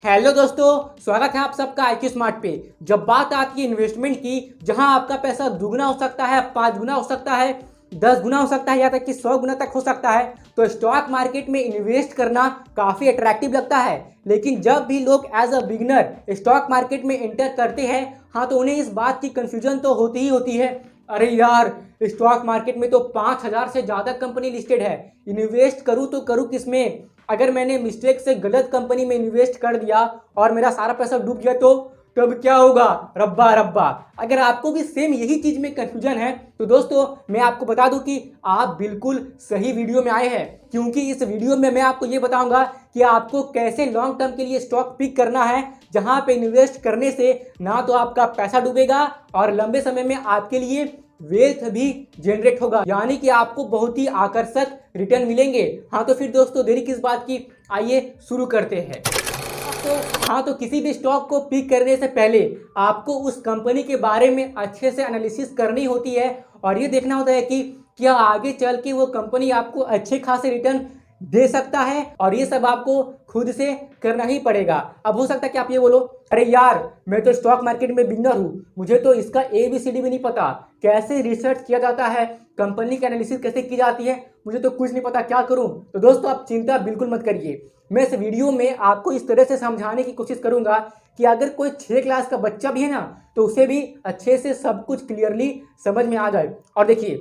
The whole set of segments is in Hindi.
हेलो दोस्तों, स्वागत है आप सबका IQ स्मार्ट पे। जब बात आती है इन्वेस्टमेंट की, जहां आपका पैसा दुगना हो सकता है, 5 गुना हो सकता है, 10 गुना हो सकता है, या तक कि 100 गुना तक हो सकता है, तो स्टॉक मार्केट में इन्वेस्ट करना काफ़ी अट्रैक्टिव लगता है। लेकिन जब भी लोग as a beginner stock market में एंटर करते हैं, हाँ, तो उन्हें इस बात की कन्फ्यूजन तो होती ही होती है। अरे यार, स्टॉक मार्केट में तो 5,000 से ज़्यादा कंपनी लिस्टेड है, इन्वेस्ट करूँ तो करूँ किसमें? अगर मैंने मिस्टेक से गलत कंपनी में इन्वेस्ट कर दिया और मेरा सारा पैसा डूब गया तो तब क्या होगा? रब्बा रब्बा। अगर आपको भी सेम यही चीज में कंफ्यूजन है तो दोस्तों मैं आपको बता दूं कि आप बिल्कुल सही वीडियो में आए हैं, क्योंकि इस वीडियो में मैं आपको ये बताऊंगा कि आपको कैसे लॉन्ग टर्म के लिए स्टॉक पिक करना है, जहां पे इन्वेस्ट करने से ना तो आपका पैसा डूबेगा और लंबे समय में आपके लिए वेल्थ भी जनरेट होगा, यानी कि आपको बहुत ही आकर्षक रिटर्न मिलेंगे। हाँ, तो फिर दोस्तों देरी किस बात की, आइए शुरू करते हैं। तो किसी भी स्टॉक को पिक करने से पहले आपको उस कंपनी के बारे में अच्छे से एनालिसिस करनी होती है और ये देखना होता है कि क्या आगे चल के वो कंपनी आपको अच्छे खासे रिटर्न दे सकता है, और ये सब आपको खुद से करना ही पड़ेगा। अब हो सकता है कि आप ये बोलो, अरे यार, मैं तो स्टॉक मार्केट में बिगनर हूँ, मुझे तो इसका ABCD भी नहीं पता, कैसे रिसर्च किया जाता है, कंपनी की एनालिसिस कैसे की जाती है, मुझे तो कुछ नहीं पता, क्या करूँ? तो दोस्तों आप चिंता बिल्कुल मत करिए, मैं इस वीडियो में आपको इस तरह से समझाने की कोशिश करूंगा कि अगर कोई 6 क्लास का बच्चा भी है ना, तो उसे भी अच्छे से सब कुछ क्लियरली समझ में आ जाए। और देखिए,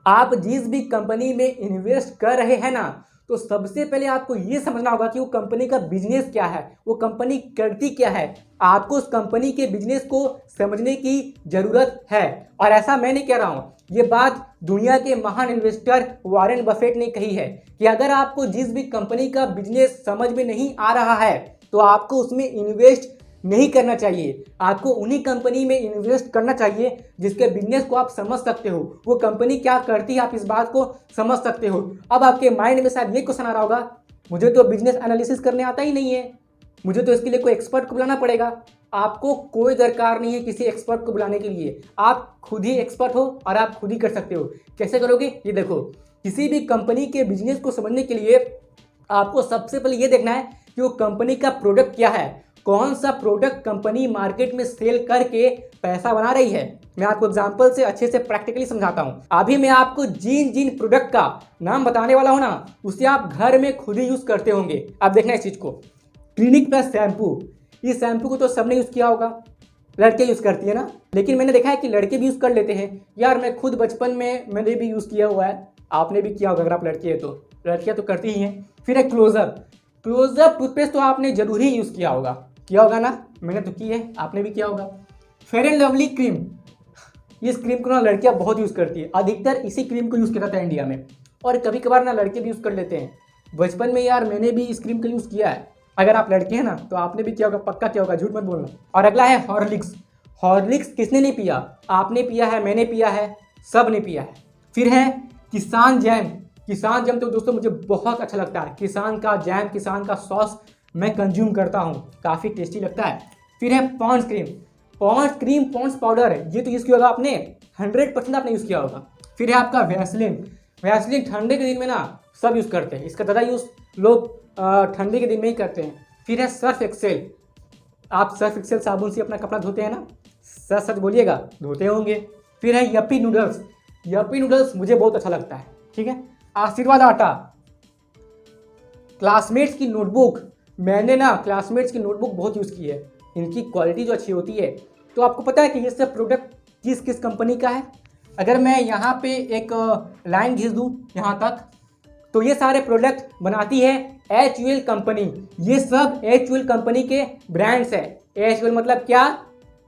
आप जिस भी कंपनी में इन्वेस्ट कर रहे हैं ना, तो सबसे पहले आपको ये समझना होगा कि वो कंपनी का बिजनेस क्या है, वो कंपनी करती क्या है। आपको उस कंपनी के बिजनेस को समझने की जरूरत है। और ऐसा मैं नहीं कह रहा हूँ, ये बात दुनिया के महान इन्वेस्टर वॉरेन बफेट ने कही है कि अगर आपको जिस भी कंपनी का बिजनेस समझ में नहीं आ रहा है तो आपको उसमें इन्वेस्ट नहीं करना चाहिए। आपको उन्हीं कंपनी में इन्वेस्ट करना चाहिए जिसके बिजनेस को आप समझ सकते हो, वो कंपनी क्या करती है आप इस बात को समझ सकते हो। अब आपके माइंड में शायद ये क्वेश्चन आ रहा होगा, मुझे तो बिजनेस एनालिसिस करने आता ही नहीं है, मुझे तो इसके लिए कोई एक्सपर्ट को बुलाना पड़ेगा। आपको कोई दरकार नहीं है किसी एक्सपर्ट को बुलाने के लिए, आप खुद ही एक्सपर्ट हो और आप खुद ही कर सकते हो। कैसे करोगे? ये देखो, किसी भी कंपनी के बिजनेस को समझने के लिए आपको सबसे पहले ये देखना है कि वो कंपनी का प्रोडक्ट क्या है, कौन सा प्रोडक्ट कंपनी मार्केट में सेल करके पैसा बना रही है। मैं आपको एग्जांपल से अच्छे से प्रैक्टिकली समझाता हूं। अभी मैं आपको जिन जिन प्रोडक्ट का नाम बताने वाला हूं ना, उसे आप घर में खुद ही यूज करते होंगे। आप देखना इस चीज को, क्लिनिक प्लस शैम्पू, इस शैम्पू को तो सबने यूज किया होगा, लड़के यूज करती है ना, लेकिन मैंने देखा है कि लड़के भी यूज कर लेते हैं। यार मैं खुद बचपन में मैंने भी यूज किया हुआ है, आपने भी किया होगा अगर आप लड़के हैं तो, लड़कियां तो करती ही हैं। फिर है क्लोजअप, क्लोजअप टूथपेस्ट तो आपने जरूर ही यूज किया होगा ना, मैंने तो की है, आपने भी किया होगा। फेयर एंड लवली क्रीम, इस क्रीम को ना लड़कियां बहुत यूज करती है, अधिकतर इसी क्रीम को यूज किया जाता है इंडिया में, और कभी कभार ना लड़के भी यूज कर लेते हैं। बचपन में यार मैंने भी इस क्रीम का यूज किया है। अगर आप लड़के हैं ना तो आपने भी किया होगा, पक्का किया होगा, झूठ मत बोलना। और अगला है हॉर्लिक्स, हॉर्लिक्स किसने नहीं पिया? आपने पिया है, मैंने पिया है, सब ने पिया है। फिर है किसान जैम, किसान जैम तो दोस्तों मुझे बहुत अच्छा लगता है, किसान का जैम, किसान का सॉस मैं कंज्यूम करता हूँ, काफ़ी टेस्टी लगता है। फिर है Pond's cream, Pond's cream, Pond's powder, ये तो यूज़ किया होगा आपने, 100% आपने यूज़ किया होगा। फिर है आपका वैसलीन, वैसलीन ठंडे के दिन में ना सब यूज़ करते हैं, इसका ज़्यादा यूज़ लोग ठंडे के दिन में ही करते हैं। फिर है सर्फ एक्सेल, आप सर्फ एक्सेल साबुन से अपना कपड़ा धोते हैं ना, सच सच बोलिएगा, धोते होंगे। फिर है यप्पी नूडल्स, यप्पी नूडल्स मुझे बहुत अच्छा लगता है, ठीक है। आशीर्वाद आटा, क्लासमेट्स की नोटबुक, मैंने ना क्लासमेट्स की नोटबुक बहुत यूज़ की है, इनकी क्वालिटी जो अच्छी होती है। तो आपको पता है कि ये सब प्रोडक्ट किस किस कंपनी का है? अगर मैं यहाँ पे एक लाइन खींच दूँ यहाँ तक, तो ये सारे प्रोडक्ट बनाती है HUL कंपनी, ये सब HUL कंपनी के ब्रांड्स है। HUL मतलब क्या?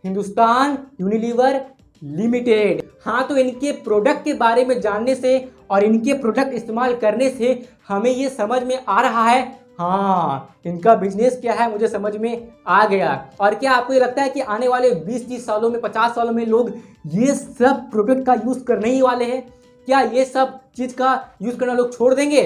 Hindustan Unilever limited. हाँ, तो इनके प्रोडक्ट के बारे में जानने से और इनके प्रोडक्ट इस्तेमाल करने से हमें ये समझ में आ रहा है, हाँ, इनका बिजनेस क्या है मुझे समझ में आ गया। और क्या आपको ये लगता है कि आने वाले 20-30 सालों में, 50 सालों में लोग ये सब प्रोडक्ट का यूज़ करने ही वाले हैं? क्या ये सब चीज़ का यूज़ करना लोग छोड़ देंगे?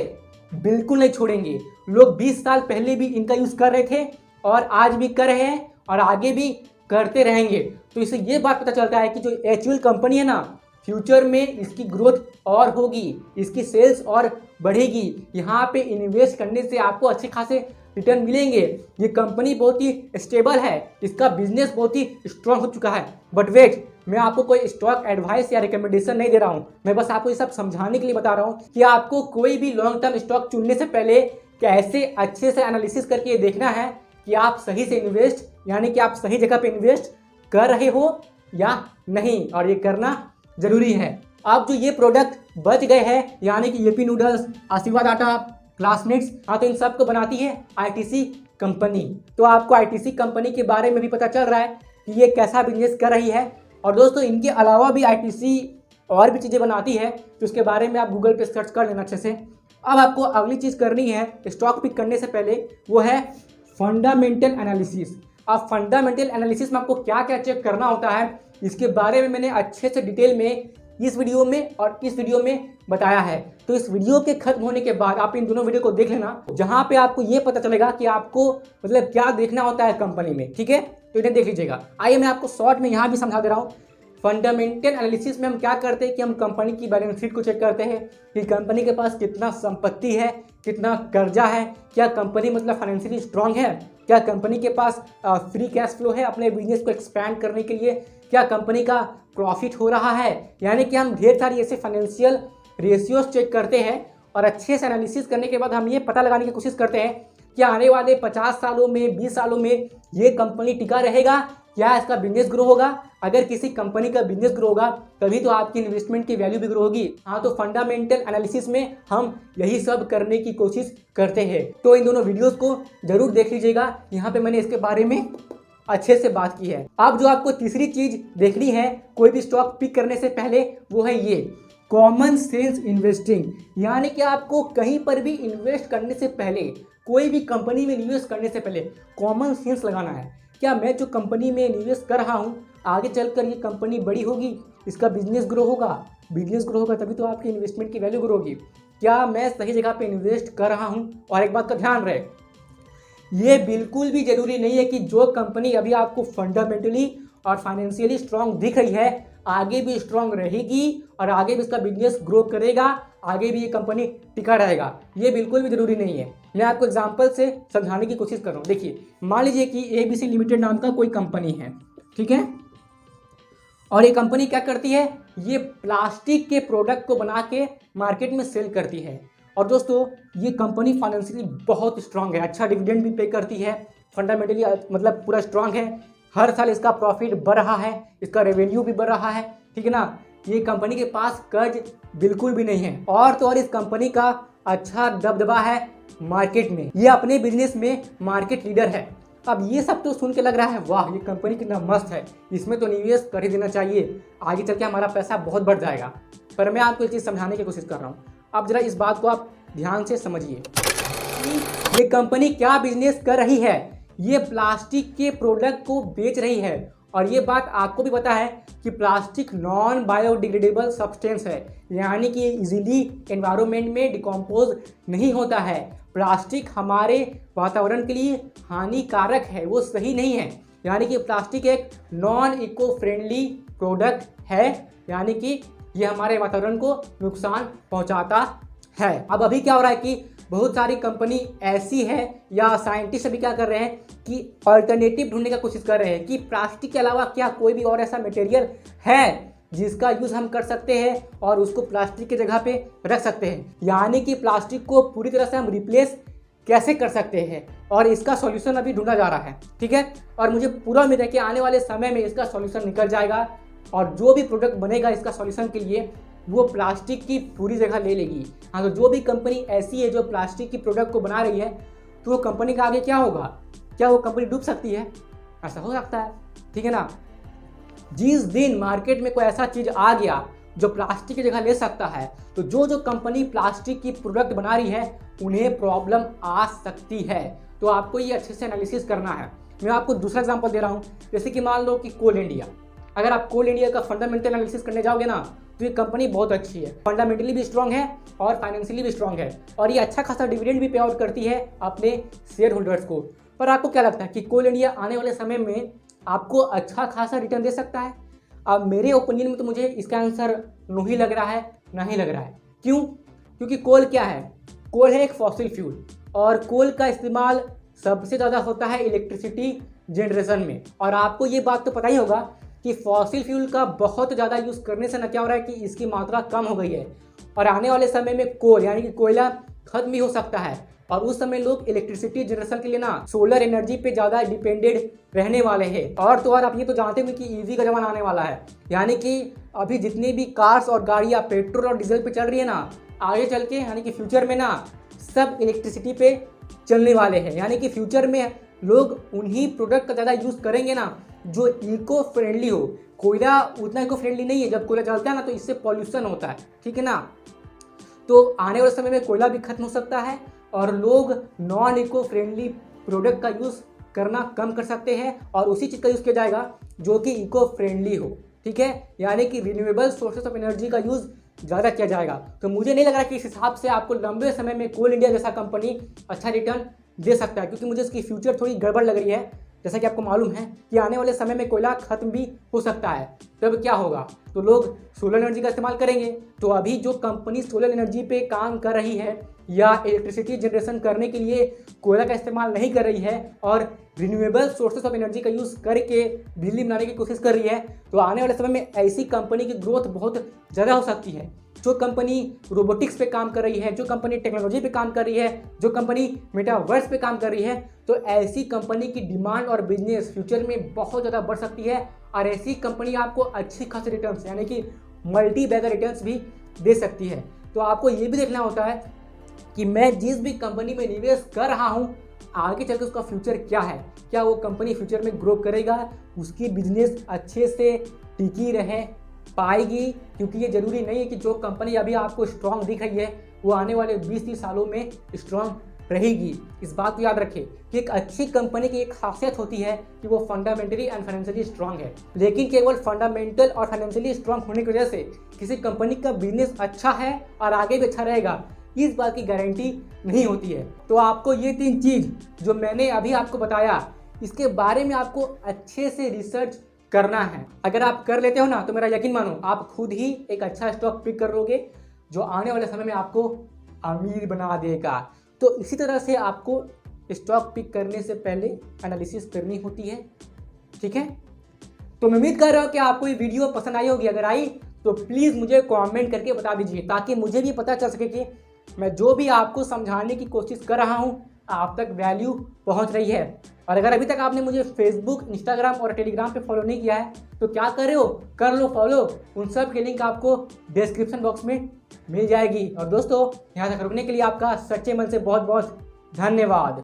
बिल्कुल नहीं छोड़ेंगे। लोग 20 साल पहले भी इनका यूज़ कर रहे थे और आज भी कर रहे हैं और आगे भी करते रहेंगे। तो इससे ये बात पता चलता है कि जो HUL कंपनी है ना, फ्यूचर में इसकी ग्रोथ और होगी, इसकी सेल्स और बढ़ेगी। यहाँ पे इन्वेस्ट करने से आपको अच्छे खासे रिटर्न मिलेंगे, ये कंपनी बहुत ही स्टेबल है, इसका बिजनेस बहुत ही स्ट्रांग हो चुका है। बट वेट, मैं आपको कोई स्टॉक एडवाइस या रिकमेंडेशन नहीं दे रहा हूँ, मैं बस आपको ये सब समझाने के लिए बता रहा हूँ कि आपको कोई भी लॉन्ग टर्म स्टॉक चुनने से पहले कैसे अच्छे से एनालिसिस करके ये देखना है कि आप सही से इन्वेस्ट, यानी कि आप सही जगह पे इन्वेस्ट कर रहे हो या नहीं, और ये करना जरूरी है। अब जो ये प्रोडक्ट बच गए हैं, यानी कि येपी नूडल्स, आशीर्वाद आटा, क्लासमेट्स, हाँ, तो इन सब को बनाती है आईटीसी कंपनी। तो आपको आईटीसी कंपनी के बारे में भी पता चल रहा है कि ये कैसा बिजनेस कर रही है। और दोस्तों, इनके अलावा भी आईटीसी और भी चीज़ें बनाती है, तो उसके बारे में आप गूगल पे सर्च कर लेना अच्छे से। अब आपको अगली चीज़ करनी है स्टॉक पिक करने से पहले, वो है फंडामेंटल एनालिसिस। अब फंडामेंटल एनालिसिस में आपको क्या क्या चेक करना होता है, इसके बारे में मैंने अच्छे से डिटेल में इस वीडियो में और इस वीडियो में बताया है। तो इस वीडियो के खत्म होने के बाद आप इन दोनों वीडियो को देख लेना, जहां पे आपको ये पता चलेगा कि आपको मतलब क्या देखना होता है कंपनी में, ठीक है। तो इन्हें देख लीजिएगा। आइए मैं आपको शॉर्ट में यहाँ भी समझा दे रहा हूँ। फंडामेंटल एनालिसिस में हम क्या करते हैं कि हम कंपनी की बैलेंस शीट को चेक करते हैं कि कंपनी के पास कितना संपत्ति है, कितना कर्जा है, क्या कंपनी मतलब फाइनेंशियली स्ट्रांग है, क्या कंपनी के पास फ्री कैश फ्लो है अपने बिजनेस को एक्सपैंड करने के लिए, क्या कंपनी का प्रॉफिट हो रहा है। यानी कि हम ढेर सारी ऐसे फाइनेंशियल रेशियोज चेक करते हैं और अच्छे से एनालिसिस करने के बाद हम ये पता लगाने की कोशिश करते हैं कि आने वाले 50 सालों में, 20 सालों में ये कंपनी टिका रहेगा, क्या इसका बिजनेस ग्रो होगा। अगर किसी कंपनी का बिजनेस ग्रो होगा तभी तो आपकी इन्वेस्टमेंट की वैल्यू भी ग्रो होगी। हाँ, तो फंडामेंटल एनालिसिस में हम यही सब करने की कोशिश करते हैं। तो इन दोनों वीडियोस को जरूर देख लीजिएगा, यहाँ पे मैंने इसके बारे में अच्छे से बात की है। अब जो आपको तीसरी चीज देखनी है कोई भी स्टॉक पिक करने से पहले, वो है ये कॉमन सेंस इन्वेस्टिंग। यानी कि आपको कहीं पर भी इन्वेस्ट करने से पहले, कोई भी कंपनी में निवेश करने से पहले कॉमन सेंस लगाना है। क्या मैं जो कंपनी में निवेश कर रहा हूँ आगे चलकर ये कंपनी बड़ी होगी, इसका बिजनेस ग्रो होगा, बिजनेस ग्रो होगा तभी तो आपकी इन्वेस्टमेंट की वैल्यू ग्रो होगी। क्या मैं सही जगह पे इन्वेस्ट कर रहा हूँ। और एक बात का ध्यान रहे, ये बिल्कुल भी जरूरी नहीं है कि जो कंपनी अभी आपको फंडामेंटली और फाइनेंशियली स्ट्रांग दिख रही है आगे भी स्ट्रांग रहेगी और आगे भी इसका बिजनेस ग्रो करेगा, आगे भी ये कंपनी टिका रहेगा, ये बिल्कुल भी जरूरी नहीं है। मैं आपको एग्जांपल से समझाने की कोशिश कर रहा हूँ। देखिए, मान लीजिए कि एबीसी लिमिटेड नाम का कोई कंपनी है, ठीक है, और ये कंपनी क्या करती है, ये प्लास्टिक के प्रोडक्ट को बना के मार्केट में सेल करती है। और दोस्तों, ये कंपनी फाइनेंशियली बहुत स्ट्रांग है, अच्छा डिविडेंड भी पे करती है, फंडामेंटली मतलब पूरा स्ट्रांग है, हर साल इसका प्रॉफिट बढ़ रहा है, इसका रेवेन्यू भी बढ़ रहा है, ठीक है ना। ये कंपनी के पास कर्ज बिल्कुल भी नहीं है, और तो और इस कंपनी का अच्छा दबदबा है मार्केट में, ये अपने बिजनेस में मार्केट लीडर है। अब ये सब तो सुन के लग रहा है वाह, ये कंपनी कितना मस्त है, इसमें तो निवेश कर ही देना चाहिए, आगे चल के हमारा पैसा बहुत बढ़ जाएगा। पर मैं आपको एक चीज़ समझाने की कोशिश कर रहा हूँ। अब जरा इस बात को आप ध्यान से समझिए, ये कंपनी क्या बिजनेस कर रही है। ये प्लास्टिक के प्रोडक्ट को बेच रही है, और ये बात आपको भी पता है कि प्लास्टिक नॉन बायोडिग्रेडेबल सब्सटेंस है, यानी कि इजीली एनवायरनमेंट में डिकम्पोज नहीं होता है। प्लास्टिक हमारे वातावरण के लिए हानिकारक है, वो सही नहीं है। यानी कि प्लास्टिक एक नॉन इको फ्रेंडली प्रोडक्ट है, यानी कि ये हमारे वातावरण को नुकसान पहुंचाता है। अब अभी क्या हो रहा है कि बहुत सारी कंपनी ऐसी है या साइंटिस्ट अभी क्या कर रहे हैं कि अल्टरनेटिव ढूंढने का कोशिश कर रहे हैं कि प्लास्टिक के अलावा क्या कोई भी और ऐसा मटेरियल है जिसका यूज़ हम कर सकते हैं और उसको प्लास्टिक की जगह पे रख सकते हैं। यानी कि प्लास्टिक को पूरी तरह से हम रिप्लेस कैसे कर सकते हैं, और इसका सॉल्यूशन अभी ढूंढा जा रहा है, ठीक है। और मुझे पूरा उम्मीद है कि आने वाले समय में इसका सॉल्यूशन निकल जाएगा, और जो भी प्रोडक्ट बनेगा इसका सॉल्यूशन के लिए वो प्लास्टिक की पूरी जगह ले लेगी। हाँ, तो जो भी कंपनी ऐसी है जो प्लास्टिक की प्रोडक्ट को बना रही है, तो वो कंपनी का आगे क्या होगा, क्या वो कंपनी डूब सकती है, ऐसा हो सकता है, ठीक है ना। जिस दिन मार्केट में कोई ऐसा चीज़ आ गया जो प्लास्टिक की जगह ले सकता है, तो जो कंपनी प्लास्टिक की प्रोडक्ट बना रही है उन्हें प्रॉब्लम आ सकती है। तो आपको ये अच्छे से एनालिसिस करना है। मैं आपको दूसरा एग्जांपल दे रहा हूँ, जैसे कि मान लो कि कोल इंडिया, अगर आप कोल इंडिया का फंडामेंटल एनालिसिस करने जाओगे ना, तो ये कंपनी बहुत अच्छी है, फंडामेंटली भी स्ट्रांग है और फाइनेंशियली भी स्ट्रांग है, और ये अच्छा खासा डिविडेंड भी पे आउट करती है अपने शेयर होल्डर्स को। पर आपको क्या लगता है कि कोल इंडिया आने वाले समय में आपको अच्छा खासा रिटर्न दे सकता है? अब मेरे ओपिनियन में तो मुझे इसका आंसर नहीं लग रहा है, नहीं लग रहा है। क्यों? क्योंकि कोल क्या है, कोल है एक फॉसिल फ्यूल, और कोल का इस्तेमाल सबसे ज़्यादा होता है इलेक्ट्रिसिटी जनरेशन में। और आपको ये बात तो पता ही होगा कि फॉसिल फ्यूल का बहुत ज़्यादा यूज़ करने से ना क्या हो रहा है कि इसकी मात्रा कम हो गई है और आने वाले समय में कोल यानी कि कोयला खत्म भी हो सकता है। और उस समय लोग इलेक्ट्रिसिटी जनरेशन के लिए ना सोलर एनर्जी पे ज़्यादा डिपेंडेड रहने वाले हैं। और तो और आप ये तो जानते हो कि ईवी का ज़माना आने वाला है, यानी कि अभी जितनी भी कार्स और गाड़ियाँ पेट्रोल और डीजल पे चल रही है ना, आगे चल के यानी कि फ्यूचर में ना सब इलेक्ट्रिसिटी पे चलने वाले हैं। यानी कि फ्यूचर में लोग उन्हीं प्रोडक्ट का ज़्यादा यूज़ करेंगे ना जो इको फ्रेंडली हो। कोयला उतना इको फ्रेंडली नहीं है, जब कोयला जलता है ना तो इससे पॉल्यूशन होता है, ठीक है ना। तो आने वाले समय में कोयला भी खत्म हो सकता है और लोग नॉन इको फ्रेंडली प्रोडक्ट का यूज़ करना कम कर सकते हैं और उसी चीज़ का यूज़ किया जाएगा जो कि इको फ्रेंडली हो, ठीक है। यानी कि रिन्यूएबल सोर्सेस ऑफ एनर्जी का यूज़ ज़्यादा किया जाएगा। तो मुझे नहीं लग रहा कि इस हिसाब से आपको लंबे समय में कोल इंडिया जैसा कंपनी अच्छा रिटर्न दे सकता है, क्योंकि मुझे इसकी फ्यूचर थोड़ी गड़बड़ लग रही है। जैसा कि आपको मालूम है कि आने वाले समय में कोयला खत्म भी हो सकता है, तब क्या होगा, तो लोग सोलर एनर्जी का इस्तेमाल करेंगे। तो अभी जो कंपनी सोलर एनर्जी पे काम कर रही है या इलेक्ट्रिसिटी जनरेशन करने के लिए कोयला का इस्तेमाल नहीं कर रही है और रिन्यूएबल सोर्सेस ऑफ एनर्जी का यूज़ करके बिजली बनाने की कोशिश कर रही है, तो आने वाले समय में ऐसी कंपनी की ग्रोथ बहुत ज़्यादा हो सकती है। जो कंपनी रोबोटिक्स पे काम कर रही है, जो कंपनी टेक्नोलॉजी पे काम कर रही है, जो कंपनी मेटावर्स पे काम कर रही है, तो ऐसी कंपनी की डिमांड और बिजनेस फ्यूचर में बहुत ज़्यादा बढ़ सकती है और ऐसी कंपनी आपको अच्छी खासी रिटर्न्स यानी कि मल्टी बैगर रिटर्न्स भी दे सकती है। तो आपको ये भी देखना होता है कि मैं जिस भी कंपनी में निवेश कर रहा हूँ आगे चलकर उसका फ्यूचर क्या है, क्या वो कंपनी फ्यूचर में ग्रो करेगा, उसकी बिजनेस अच्छे से टिकी रहे पाएगी। क्योंकि ये ज़रूरी नहीं है कि जो कंपनी अभी आपको स्ट्रांग दिख रही है वो आने वाले 20-30 सालों में स्ट्रांग रहेगी। इस बात को याद रखें कि एक अच्छी कंपनी की एक खासियत होती है कि वो फंडामेंटली एंड फाइनेंशियली स्ट्रांग है, लेकिन केवल फंडामेंटल और फाइनेंशियली स्ट्रांग होने की वजह से किसी कंपनी का बिजनेस अच्छा है और आगे भी अच्छा रहेगा इस बात की गारंटी नहीं होती है। तो आपको ये 3 चीज़ जो मैंने अभी आपको बताया इसके बारे में आपको अच्छे से रिसर्च करना है। अगर आप कर लेते हो ना तो मेरा यकीन मानो आप खुद ही एक अच्छा स्टॉक पिक कर लोगे जो आने वाले समय में आपको अमीर बना देगा। तो इसी तरह से आपको स्टॉक पिक करने से पहले एनालिसिस करनी होती है, ठीक है। तो मैं उम्मीद कर रहा हूँ कि आपको ये वीडियो पसंद आई होगी। अगर आई तो प्लीज़ मुझे कमेंट करके बता दीजिए ताकि मुझे भी पता चल सके कि मैं जो भी आपको समझाने की कोशिश कर रहा हूँ आप तक वैल्यू पहुँच रही है। और अगर अभी तक आपने मुझे फेसबुक, इंस्टाग्राम और टेलीग्राम पे फॉलो नहीं किया है तो क्या कर रहे हो, कर लो फॉलो। उन सब की लिंक आपको डिस्क्रिप्शन बॉक्स में मिल जाएगी। और दोस्तों यहाँ तक रुकने के लिए आपका सच्चे मन से बहुत बहुत धन्यवाद।